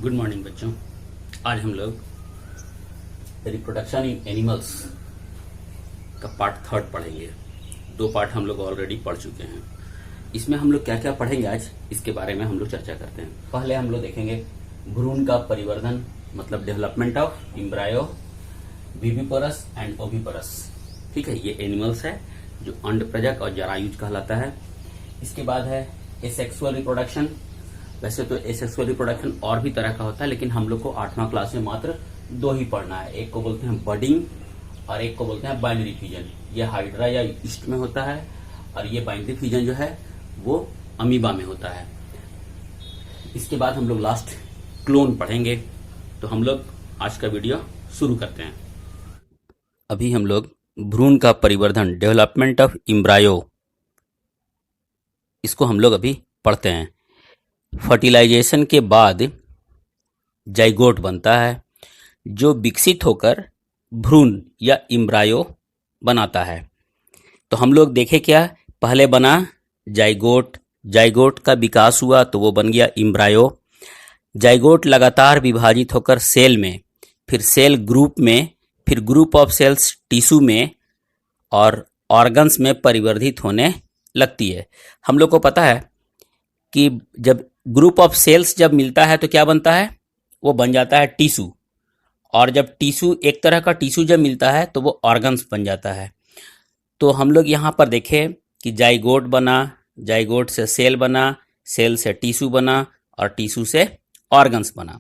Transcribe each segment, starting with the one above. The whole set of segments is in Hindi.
गुड मॉर्निंग बच्चों। आज हम लोग रिप्रोडक्शन इन एनिमल्स का पार्ट 3 पढ़ेंगे। 2 पार्ट हम लोग ऑलरेडी पढ़ चुके हैं। इसमें हम लोग क्या क्या पढ़ेंगे आज, इसके बारे में हम लोग चर्चा करते हैं। पहले हम लोग देखेंगे भ्रूण का परिवर्धन, मतलब development of embryo, viviparous and oviparous. ठीक है, ये एनिमल्स है जो अंडप्रजक और जरायुज कहलाता है। इसके बाद है एसेक्सुअल रिप्रोडक्शन। वैसे तो एसेक्सुअल रिप्रोडक्शन और भी तरह का होता है, लेकिन हम लोग को 8वां क्लास में मात्र 2 ही पढ़ना है। एक को बोलते हैं बडिंग और एक को बोलते हैं बाइनरी फ्यूजन। ये हाइड्रा या ईस्ट में होता है और ये बाइनरी फ्यूजन जो है वो अमीबा में होता है। इसके बाद हम लोग लास्ट क्लोन पढ़ेंगे। तो हम लोग आज का वीडियो शुरू करते हैं। अभी हम लोग भ्रूण का परिवर्धन, डेवलपमेंट ऑफ एम्ब्रायो, इसको हम लोग अभी पढ़ते हैं। फर्टिलाइजेशन के बाद जाइगोट बनता है जो विकसित होकर भ्रूण या एम्ब्रायो बनाता है। तो हम लोग देखे क्या, पहले बना जाइगोट, जाइगोट का विकास हुआ तो वो बन गया एम्ब्रायो। जाइगोट लगातार विभाजित होकर सेल में, फिर सेल ग्रुप में, फिर ग्रुप ऑफ सेल्स टिश्यू में और ऑर्गन्स में परिवर्तित होने लगती है। हम लोग को पता है कि जब ग्रुप ऑफ सेल्स जब मिलता है तो क्या बनता है, वो बन जाता है टिश्यू। और जब टिश्यू, एक तरह का टिश्यू जब मिलता है तो वो ऑर्गन्स बन जाता है। तो हम लोग यहाँ पर देखें कि जाइगोट बना, जाइगोट से सेल बना, सेल से टिश्यू बना और टिश्यू से ऑर्गन्स बना।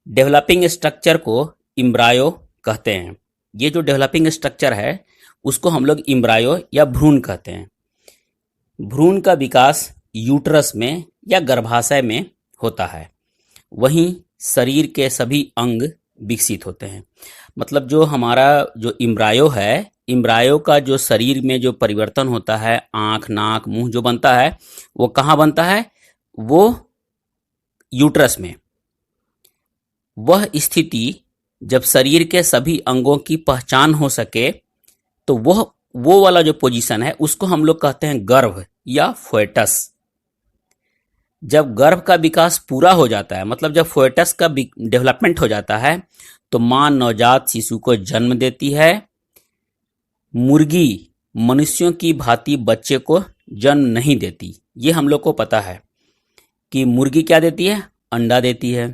डेवलपिंग स्ट्रक्चर को एम्ब्रायो कहते हैं। ये जो डेवलपिंग स्ट्रक्चर है उसको हम लोग एम्ब्रायो या भ्रूण कहते हैं। भ्रूण का विकास यूट्रस में या गर्भाशय में होता है। वहीं शरीर के सभी अंग विकसित होते हैं। मतलब जो हमारा जो एम्ब्रायो है, एम्ब्रायो का जो शरीर में जो परिवर्तन होता है, आंख, नाक, मुंह जो बनता है, वो कहाँ बनता है, वो यूट्रस में। वह स्थिति जब शरीर के सभी अंगों की पहचान हो सके तो वो वाला जो पोजीशन है उसको हम लोग कहते हैं गर्भ या फोएटस। जब गर्भ का विकास पूरा हो जाता है, मतलब जब फोएटस का डेवलपमेंट हो जाता है, तो मां नवजात शिशु को जन्म देती है। मुर्गी मनुष्यों की भांति बच्चे को जन्म नहीं देती। ये हम लोग को पता है कि मुर्गी क्या देती है, अंडा देती है।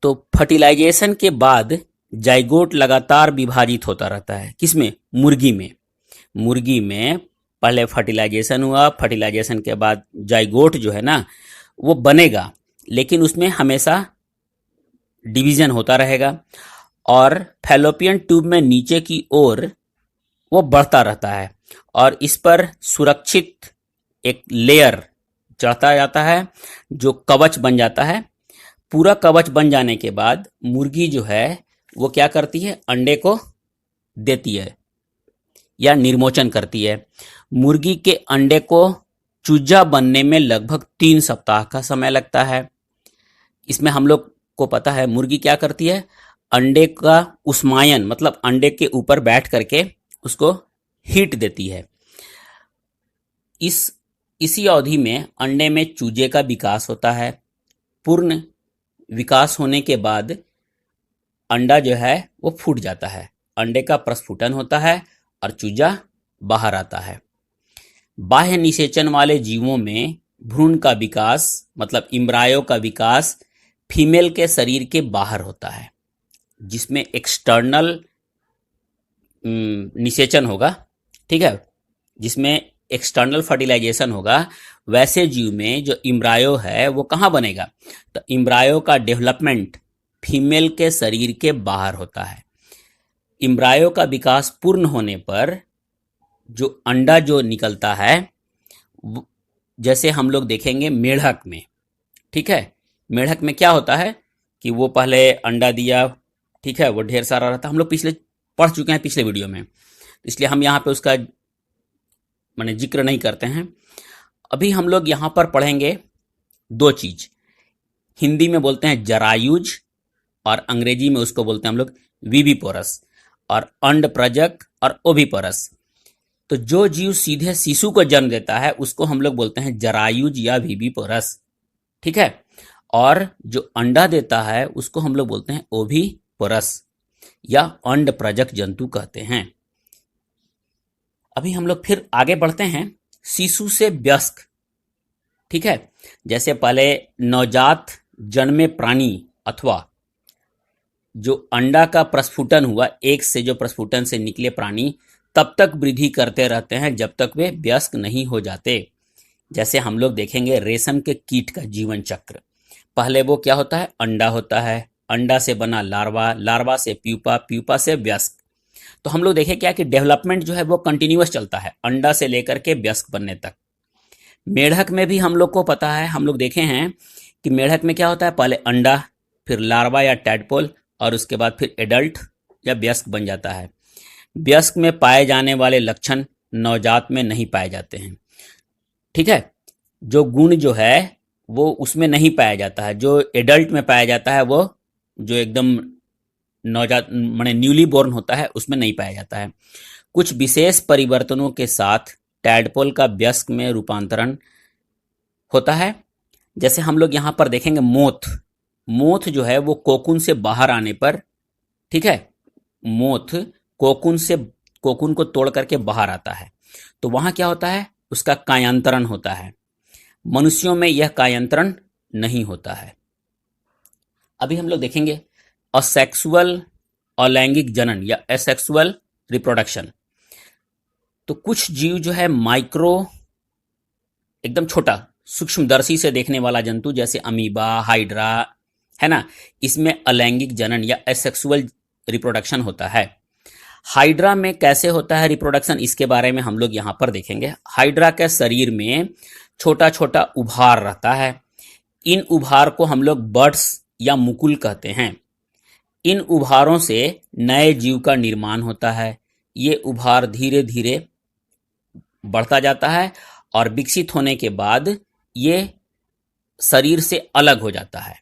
तो फर्टिलाइजेशन के बाद जाइगोट लगातार विभाजित होता रहता है। किसमें, मुर्गी में। मुर्गी में पहले फर्टिलाइजेशन हुआ, फर्टिलाइजेशन के बाद जाइगोट जो है ना वो बनेगा, लेकिन उसमें हमेशा डिवीजन होता रहेगा और फैलोपियन ट्यूब में नीचे की ओर वो बढ़ता रहता है और इस पर सुरक्षित एक लेयर चढ़ता जाता है जो कवच बन जाता है। पूरा कवच बन जाने के बाद मुर्गी जो है वो क्या करती है, अंडे को देती है या निर्मोचन करती है। मुर्गी के अंडे को चूजा बनने में लगभग 3 सप्ताह का समय लगता है। इसमें हम लोग को पता है मुर्गी क्या करती है, अंडे का उस्मायन, मतलब अंडे के ऊपर बैठ करके उसको हीट देती है। इसी अवधि में अंडे में चूजे का विकास होता है। पूर्ण विकास होने के बाद अंडा जो है वो फूट जाता है, अंडे का प्रस्फुटन होता है और चूजा बाहर आता है। बाह्य निषेचन वाले जीवों में भ्रूण का विकास, मतलब एम्ब्रायो का विकास फीमेल के शरीर के बाहर होता है, जिसमें एक्सटर्नल निषेचन होगा। ठीक है, जिसमें एक्सटर्नल फर्टिलाइजेशन होगा। वैसे जीव में जो एम्ब्रायो है वो कहाँ बनेगा, तो एम्ब्रायो का डेवलपमेंट फीमेल के शरीर के बाहर होता है। एम्ब्रायो का विकास पूर्ण होने पर जो अंडा जो निकलता है, जैसे हम लोग देखेंगे मेढक में। ठीक है, मेढक में क्या होता है कि वो पहले अंडा दिया, ठीक है, वो ढेर सारा रहता है। हम लोग पिछले पढ़ चुके हैं पिछले वीडियो में, इसलिए हम यहाँ पे उसका माने जिक्र नहीं करते हैं। अभी हम लोग यहाँ पर पढ़ेंगे 2 चीज। हिंदी में बोलते हैं जरायुज और अंग्रेजी में उसको बोलते हैं हम लोग विविपोरस, और अंडप्रजक और ओविपोरस। तो जो जीव सीधे शिशु को जन्म देता है उसको हम लोग बोलते हैं जरायुज या विविपोरस। ठीक है, और जो अंडा देता है उसको हम लोग बोलते हैं ओविपोरस या अंड प्रजक जंतु कहते हैं। अभी हम लोग फिर आगे बढ़ते हैं शिशु से वयस्क। ठीक है, जैसे पहले नवजात जन्मे प्राणी अथवा जो अंडा का प्रस्फुटन हुआ, एक से जो प्रस्फुटन से निकले प्राणी तब तक वृद्धि करते रहते हैं जब तक वे वयस्क नहीं हो जाते। जैसे हम लोग देखेंगे रेशम के कीट का जीवन चक्र, पहले वो क्या होता है, अंडा होता है, अंडा से बना लार्वा, लार्वा से प्यूपा, प्यूपा से वयस्क। तो हम लोग देखें क्या कि डेवलपमेंट जो है वो कंटिन्यूअस चलता है अंडा से लेकर के वयस्क बनने तक। मेढक में भी हम लोग को पता है, हम लोग देखे हैं कि मेढक में क्या होता है, पहले अंडा, फिर लार्वा या टैडपोल, और उसके बाद फिर एडल्ट या वयस्क बन जाता है। वयस्क में पाए जाने वाले लक्षण नवजात में नहीं पाए जाते हैं। ठीक है, जो गुण जो है वो उसमें नहीं पाया जाता है, जो एडल्ट में पाया जाता है वो जो एकदम नवजात माने न्यूली बोर्न होता है उसमें नहीं पाया जाता है। कुछ विशेष परिवर्तनों के साथ टैडपोल का वयस्क में रूपांतरण होता है। जैसे हम लोग यहां पर देखेंगे मोथ, मोथ जो है वो कोकून से बाहर आने पर, ठीक है, मोथ कोकून को तोड़ करके बाहर आता है, तो वहां क्या होता है, उसका कायांतरण होता है। मनुष्यों में यह कायांतरण नहीं होता है। अभी हम लोग देखेंगे असेक्सुअल अलैंगिक जनन या एसेक्सुअल रिप्रोडक्शन। तो कुछ जीव जो है माइक्रो, एकदम छोटा सूक्ष्मदर्शी से देखने वाला जंतु, जैसे अमीबा, हाइड्रा, है ना, इसमें अलैंगिक जनन या एसेक्सुअल रिप्रोडक्शन होता है। हाइड्रा में कैसे होता है रिप्रोडक्शन, इसके बारे में हम लोग यहां पर देखेंगे। हाइड्रा के शरीर में छोटा छोटा उभार रहता है। इन उभार को हम लोग बड्स या मुकुल कहते हैं। इन उभारों से नए जीव का निर्माण होता है। ये उभार धीरे धीरे बढ़ता जाता है और विकसित होने के बाद ये शरीर से अलग हो जाता है।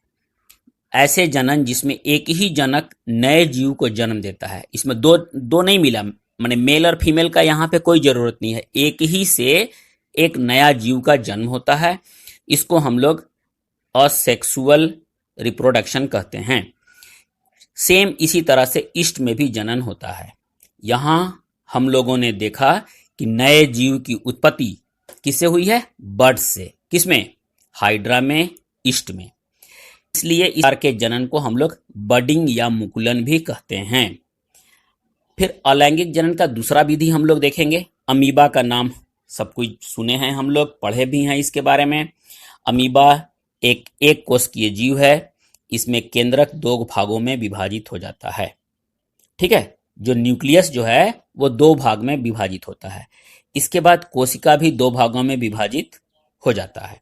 ऐसे जनन जिसमें एक ही जनक नए जीव को जन्म देता है, इसमें दो नहीं मिला, माने मेल और फीमेल का यहाँ पे कोई जरूरत नहीं है, एक ही से एक नया जीव का जन्म होता है। इसको हम लोग असेक्सुअल रिप्रोडक्शन कहते हैं। सेम इसी तरह से ईस्ट में भी जनन होता है। यहां हम लोगों ने देखा कि नए जीव की उत्पत्ति किससे हुई है, बर्ड्स से। किसमें, हाइड्रा में, ईस्ट में। इसलिए इस प्रकार के जनन को हम लोग बडिंग या मुकुलन भी कहते हैं। फिर अलैंगिक जनन का दूसरा विधि हम लोग देखेंगे। अमीबा का नाम सब कुछ सुने हैं, हम लोग पढ़े भी हैं इसके बारे में। अमीबा एक कोशिकीय जीव है। इसमें केंद्रक दो भागों में विभाजित हो जाता है। ठीक है, जो न्यूक्लियस जो है वो दो भाग में विभाजित होता है। इसके बाद कोशिका भी दो भागों में विभाजित हो जाता है।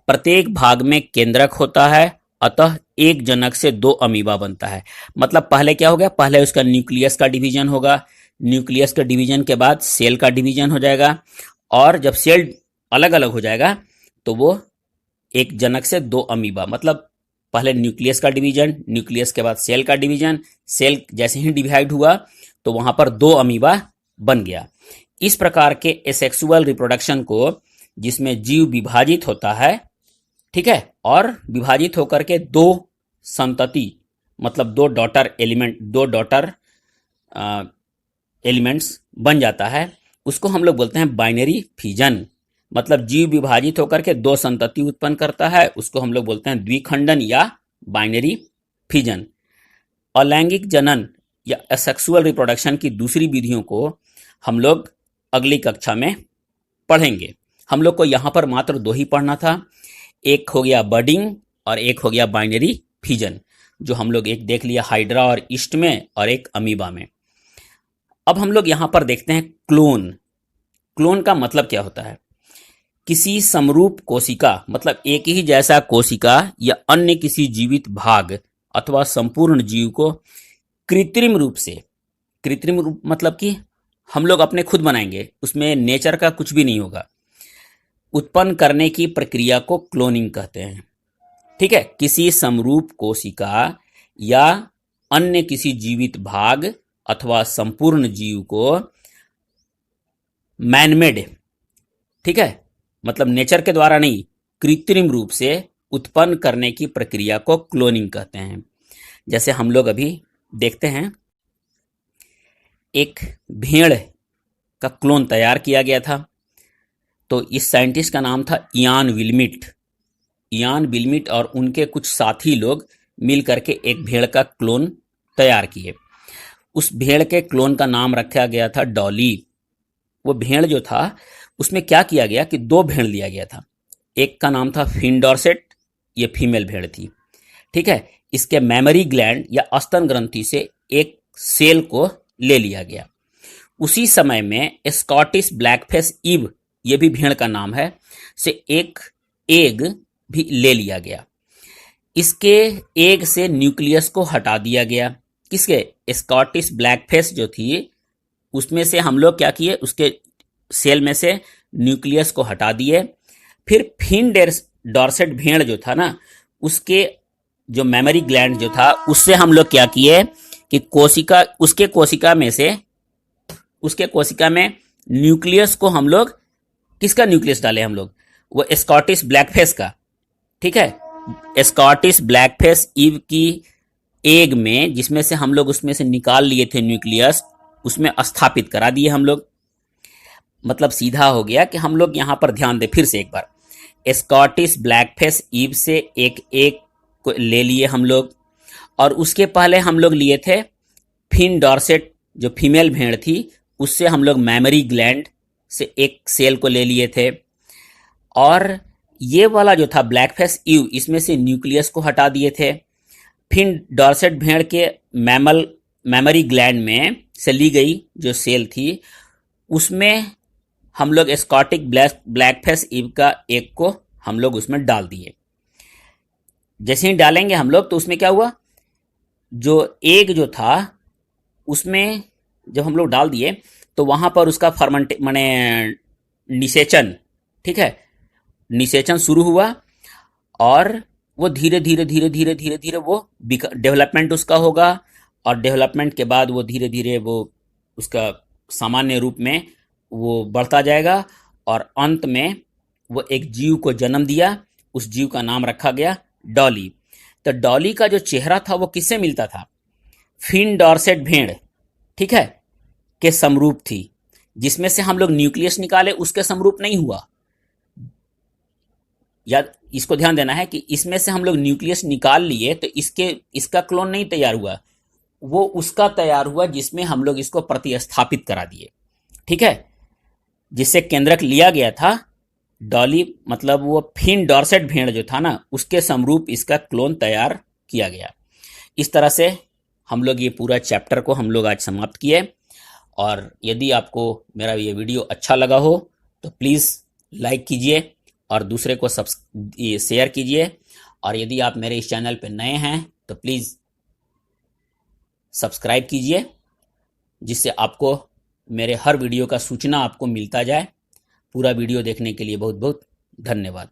प्रत्येक भाग में केंद्रक होता है, अतः एक जनक से दो अमीबा बनता है। मतलब पहले क्या हो गया, पहले उसका न्यूक्लियस का डिवीजन होगा, न्यूक्लियस के डिवीजन के बाद सेल का डिवीजन हो जाएगा, और जब सेल अलग अलग हो जाएगा तो वो एक जनक से दो अमीबा, मतलब पहले न्यूक्लियस का डिवीजन, न्यूक्लियस के बाद सेल का डिवीजन, सेल जैसे ही डिवाइड हुआ तो वहां पर दो अमीबा बन गया। इस प्रकार के एसेक्सुअल रिप्रोडक्शन को, जिसमें जीव विभाजित होता है, ठीक है, और विभाजित होकर के दो संतति, मतलब दो डॉटर एलिमेंट्स बन जाता है, उसको हम लोग बोलते हैं बाइनरी फिजन। मतलब जीव विभाजित होकर के दो संतति उत्पन्न करता है, उसको हम लोग बोलते हैं द्विखंडन या बाइनरी फिजन। अलैंगिक जनन या एसेक्सुअल रिप्रोडक्शन की दूसरी विधियों को हम लोग अगली कक्षा में पढ़ेंगे। हम लोग को यहां पर मात्र दो ही पढ़ना था, एक हो गया बडिंग और एक हो गया बाइनरी फिजन, जो हम लोग एक देख लिया हाइड्रा और ईस्ट में, और एक अमीबा में। अब हम लोग यहां पर देखते हैं क्लोन। क्लोन का मतलब क्या होता है, किसी समरूप कोशिका, मतलब एक ही जैसा कोशिका या अन्य किसी जीवित भाग अथवा संपूर्ण जीव को कृत्रिम रूप से, कृत्रिम रूप मतलब कि हम लोग अपने खुद बनाएंगे, उसमें नेचर का कुछ भी नहीं होगा, उत्पन्न करने की प्रक्रिया को क्लोनिंग कहते हैं। ठीक है, किसी समरूप कोशिका या अन्य किसी जीवित भाग अथवा संपूर्ण जीव को मैनमेड, ठीक है, मतलब नेचर के द्वारा नहीं, कृत्रिम रूप से उत्पन्न करने की प्रक्रिया को क्लोनिंग कहते हैं। जैसे हम लोग अभी देखते हैं, एक भेड़ का क्लोन तैयार किया गया था। तो इस साइंटिस्ट का नाम था इयान विल्मिट। इयान विल्मिट और उनके कुछ साथी लोग मिल करके एक भेड़ का क्लोन तैयार किए। उस भेड़ के क्लोन का नाम रखा गया था डॉली। वो भेड़ जो था उसमें क्या किया गया कि दो भेड़ लिया गया था। एक का नाम था फिन डॉर्सेट, ये फीमेल भेड़ थी, ठीक है। इसके मेमोरी ग्लैंड या स्तन ग्रंथि से एक सेल को ले लिया गया। उसी समय में स्कॉटिश ब्लैकफेस ईव, ये भी भेड़ का नाम है, से एक एग भी ले लिया गया। इसके एग से न्यूक्लियस को हटा दिया गया। किसके? स्कॉटिश ब्लैकफेस जो थी उसमें से हम लोग क्या किए, उसके सेल में से न्यूक्लियस को हटा दिए। फिर फिन डॉर्सेट भेड़ जो था ना, उसके जो मेमोरी ग्लैंड जो था उससे हम लोग क्या किए कि उसके कोशिका में न्यूक्लियस को हम लोग, किसका न्यूक्लियस डाले हम लोग? वो स्कॉटिश ब्लैकफेस का, ठीक है। स्कॉटिश ब्लैकफेस ईव की एग में, जिसमें से हम लोग उसमें से निकाल लिए थे न्यूक्लियस, उसमें स्थापित करा दिए हम लोग। मतलब सीधा हो गया कि हम लोग यहां पर ध्यान दें फिर से एक बार, स्कॉटिश ब्लैकफेस ईव से एक एग को ले लिए हम लोग, और उसके पहले हम लोग लिए थे फिन डॉर्सेट जो फीमेल भेड़ थी, उससे हम लोग मेमोरी ग्लैंड से एक सेल को ले लिए थे। और ये वाला जो था ब्लैकफेस ईव, इसमें से न्यूक्लियस को हटा दिए थे। फिन डॉर्सेट भेड़ के मेमोरी ग्लैंड में से ली गई जो सेल थी, उसमें हम लोग स्कॉटिक ब्लैकफेस ईव का एग को हम लोग उसमें डाल दिए। जैसे ही डालेंगे हम लोग तो उसमें क्या हुआ, जो एग जो था उसमें जब हम लोग डाल दिए तो वहां पर उसका माने निषेचन, ठीक है, निषेचन शुरू हुआ। और वो धीरे धीरे वो डेवलपमेंट उसका होगा, और डेवलपमेंट के बाद वो धीरे धीरे वो उसका सामान्य रूप में वो बढ़ता जाएगा, और अंत में वो एक जीव को जन्म दिया। उस जीव का नाम रखा गया डॉली। तो डॉली का जो चेहरा था वो किससे मिलता था? फिन डॉर्सेट भेड़, ठीक है, के समरूप थी। जिसमें से हम लोग न्यूक्लियस निकाले उसके समरूप नहीं हुआ। या इसको ध्यान देना है कि इसमें से हम लोग न्यूक्लियस निकाल लिए तो इसका क्लोन नहीं तैयार हुआ, वो उसका तैयार हुआ जिसमें हम लोग इसको प्रतिस्थापित करा दिए, ठीक है। जिससे केंद्रक लिया गया था डॉली, मतलब वो फिन डॉर्सेट भेड़ जो था ना, उसके समरूप इसका क्लोन तैयार किया गया। इस तरह से हम लोग ये पूरा चैप्टर को हम लोग आज समाप्त किए। और यदि आपको मेरा ये वीडियो अच्छा लगा हो तो प्लीज़ लाइक कीजिए और दूसरे को शेयर कीजिए। और यदि आप मेरे इस चैनल पर नए हैं तो प्लीज़ सब्सक्राइब कीजिए, जिससे आपको मेरे हर वीडियो का सूचना आपको मिलता जाए। पूरा वीडियो देखने के लिए बहुत बहुत धन्यवाद।